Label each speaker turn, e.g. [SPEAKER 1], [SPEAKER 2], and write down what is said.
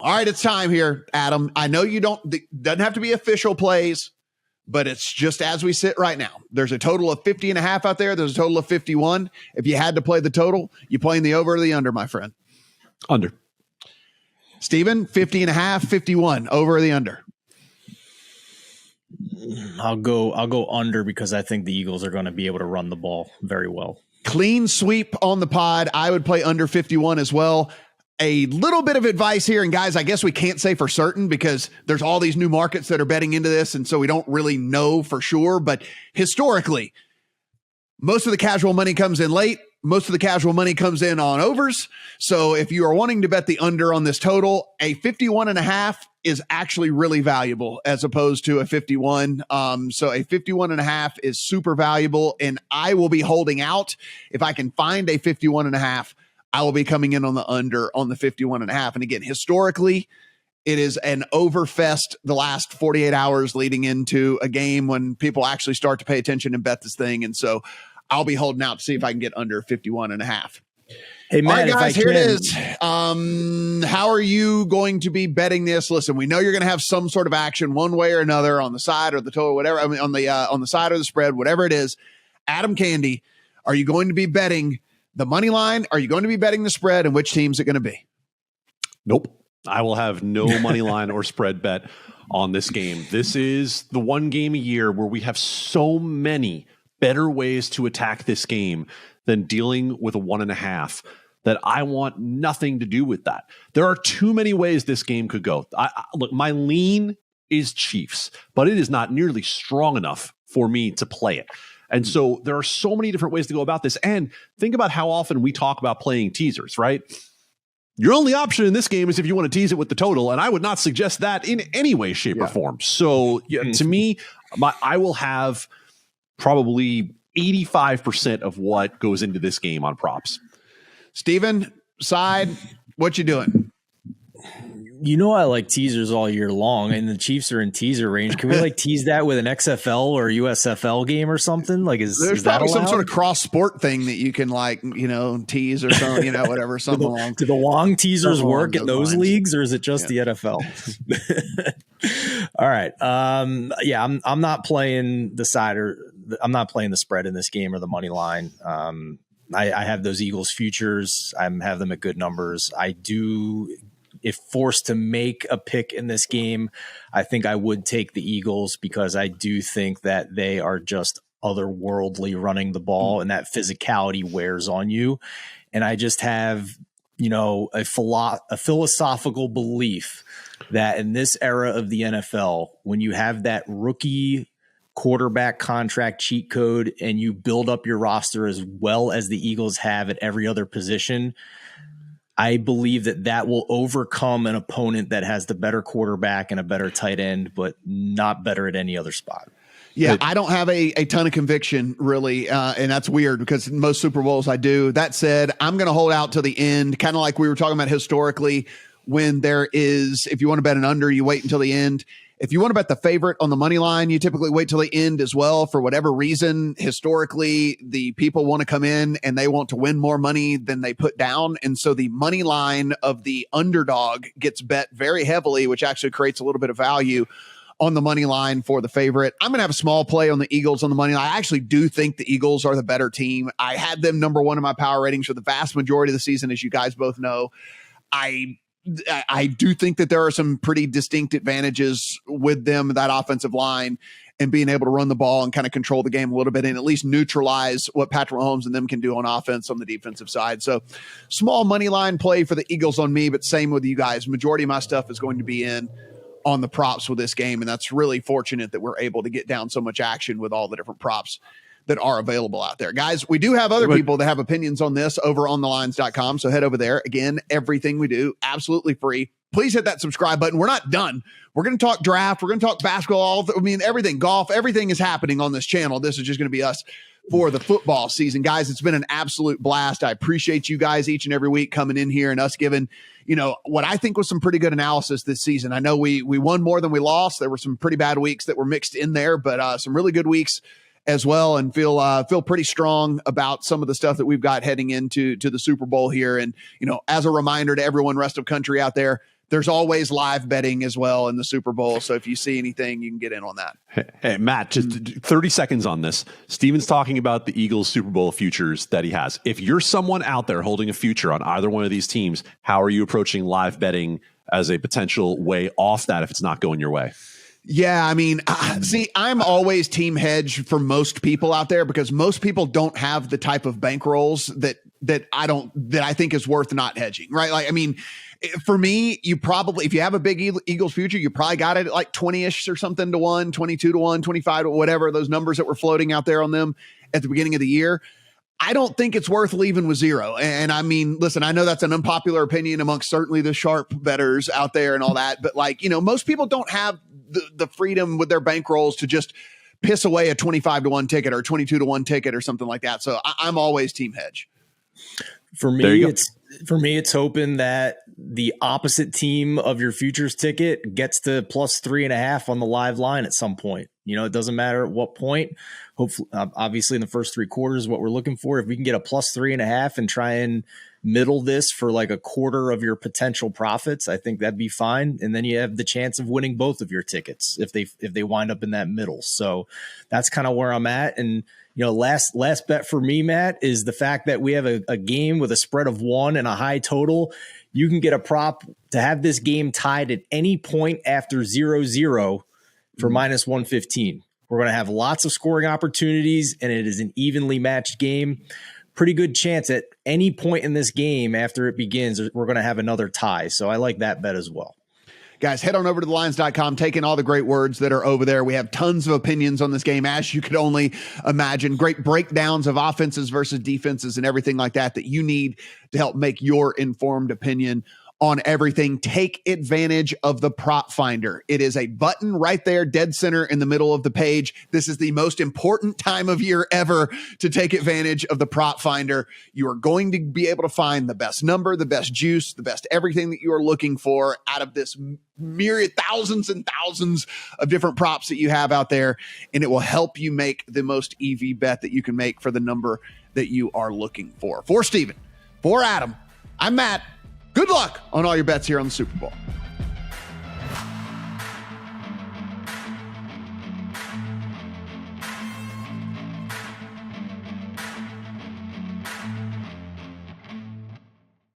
[SPEAKER 1] All right, it's time here, Adam. I know doesn't have to be official plays, but it's just as we sit right now. There's a total of 50.5 out there. There's a total of 51. If you had to play the total, you playing the over or the under, my friend?
[SPEAKER 2] Under.
[SPEAKER 1] Steven, 50.5, 51, over or the under?
[SPEAKER 3] I'll go under because I think the Eagles are going to be able to run the ball very well.
[SPEAKER 1] Clean sweep on the pod. I would play under 51 as well. A little bit of advice here, and guys, I guess we can't say for certain because there's all these new markets that are betting into this, and so we don't really know for sure. But historically, most of the casual money comes in late. Most of the casual money comes in on overs. So if you are wanting to bet the under on this total, a 51.5 is actually really valuable as opposed to a 51. So a 51.5 is super valuable, and I will be holding out. If I can find a 51.5, I will be coming in on the under on the 51.5. And again, historically, it is an overfest the last 48 hours leading into a game when people actually start to pay attention and bet this thing. And so I'll be holding out to see if I can get under 51.5.
[SPEAKER 3] Hey, Matt,
[SPEAKER 1] all right, guys, here it is. How are you going to be betting this? Listen, we know you're going to have some sort of action one way or another on the side or the total, whatever. I mean, on the side or the spread, whatever it is. Adam Candy, are you going to be betting the money line? Are you going to be betting the spread, and which team's it going to be?
[SPEAKER 2] Nope. I will have no money line or spread bet on this game. This is the one game a year where we have so many better ways to attack this game than dealing with a 1.5 that I want nothing to do with that. There are too many ways this game could go. Look, my lean is Chiefs, but it is not nearly strong enough for me to play it. And so there are so many different ways to go about this. And think about how often we talk about playing teasers, right? Your only option in this game is if you want to tease it with the total. And I would not suggest that in any way, shape, or form. So to me, I will have probably 85% of what goes into this game on props.
[SPEAKER 1] Steven, side, what you doing?
[SPEAKER 3] You know I like teasers all year long, and the Chiefs are in teaser range. Can we tease that with an XFL or USFL game or something?
[SPEAKER 1] There's
[SPEAKER 3] is
[SPEAKER 1] probably
[SPEAKER 3] that
[SPEAKER 1] some sort of cross sport thing that you can tease or something, whatever. Something along.
[SPEAKER 3] Do the long teasers work in those leagues, or is it just the NFL? All right. I'm not playing the side I'm not playing the spread in this game or the money line. I have those Eagles futures. I have them at good numbers. I do. If forced to make a pick in this game, I think I would take the Eagles because I do think that they are just otherworldly running the ball and that physicality wears on you. And I just have, a philosophical belief that in this era of the NFL, when you have that rookie quarterback contract cheat code and you build up your roster as well as the Eagles have at every other position, I believe that will overcome an opponent that has the better quarterback and a better tight end, but not better at any other spot.
[SPEAKER 1] Yeah, I don't have a ton of conviction, really, and that's weird because most Super Bowls I do. That said, I'm going to hold out to the end, kind of like we were talking about historically when there is, if you want to bet an under, you wait until the end. If you want to bet the favorite on the money line, you typically wait till the end as well. For whatever reason, historically, the people want to come in and they want to win more money than they put down. And so the money line of the underdog gets bet very heavily, which actually creates a little bit of value on the money line for the favorite. I'm going to have a small play on the Eagles on the money line. I actually do think the Eagles are the better team. I had them number one in my power ratings for the vast majority of the season, as you guys both know. I do think that there are some pretty distinct advantages with them, that offensive line, and being able to run the ball and kind of control the game a little bit and at least neutralize what Patrick Mahomes and them can do on offense on the defensive side. So small money line play for the Eagles on me, but same with you guys. Majority of my stuff is going to be in on the props with this game, and that's really fortunate that we're able to get down so much action with all the different props that are available out there. Guys, we do have other people that have opinions on this over on thelines.com. So head over there. Again, everything we do, absolutely free. Please hit that subscribe button. We're not done. We're going to talk draft. We're going to talk basketball. Everything, golf, everything is happening on this channel. This is just going to be us for the football season. Guys, it's been an absolute blast. I appreciate you guys each and every week coming in here and us giving, what I think was some pretty good analysis this season. I know we won more than we lost. There were some pretty bad weeks that were mixed in there, but some really good weeks as well, and feel pretty strong about some of the stuff that we've got heading into the Super Bowl here. And, as a reminder to everyone, rest of country out there, there's always live betting as well in the Super Bowl. So if you see anything, you can get in on that.
[SPEAKER 2] Hey, Matt, just 30 seconds on this. Steven's talking about the Eagles Super Bowl futures that he has. If you're someone out there holding a future on either one of these teams, how are you approaching live betting as a potential way off that if it's not going your way?
[SPEAKER 1] Yeah, I mean, see, I'm always team hedge for most people out there because most people don't have the type of bankrolls that I think is worth not hedging, right? Like, I mean, for me, you probably, if you have a big Eagles future, you probably got it at like 20-ish or something to 1, 22 to 1, 25 to whatever, those numbers that were floating out there on them at the beginning of the year. I don't think it's worth leaving with 0. And I mean, listen, I know that's an unpopular opinion amongst certainly the sharp bettors out there and all that, but like, you know, most people don't have the freedom with their bankrolls to just piss away a 25 to 1 ticket or 22 to 1 ticket or something like that. So I'm always team hedge.
[SPEAKER 3] For me, it's hoping that the opposite team of your futures ticket gets to plus 3.5 on the live line at some point. You know, it doesn't matter at what point. Hopefully, obviously, in the first 3 quarters, what we're looking for. If we can get a plus 3.5 and try and middle this for like a quarter of your potential profits, I think that'd be fine. And then you have the chance of winning both of your tickets if they wind up in that middle. So that's kind of where I'm at. And you know, last bet for me, Matt, is the fact that we have a game with a spread of 1 and a high total. You can get a prop to have this game tied at any point after 0-0 for minus 115. We're going to have lots of scoring opportunities, and it is an evenly matched game. Pretty good chance at any point in this game after it begins, we're going to have another tie. So I like that bet as well.
[SPEAKER 1] Guys, head on over to TheLines.com, take in all the great words that are over there. We have tons of opinions on this game, as you could only imagine. Great breakdowns of offenses versus defenses and everything like that you need to help make your informed opinion on everything. Take advantage of the prop finder. It is a button right there, dead center in the middle of the page. This is the most important time of year ever to take advantage of the prop finder. You are going to be able to find the best number, the best juice, the best everything that you are looking for out of this myriad, thousands and thousands of different props that you have out there. And it will help you make the most EV bet that you can make for the number that you are looking for. For Steven, for Adam, I'm Matt. Good luck on all your bets here on the Super Bowl.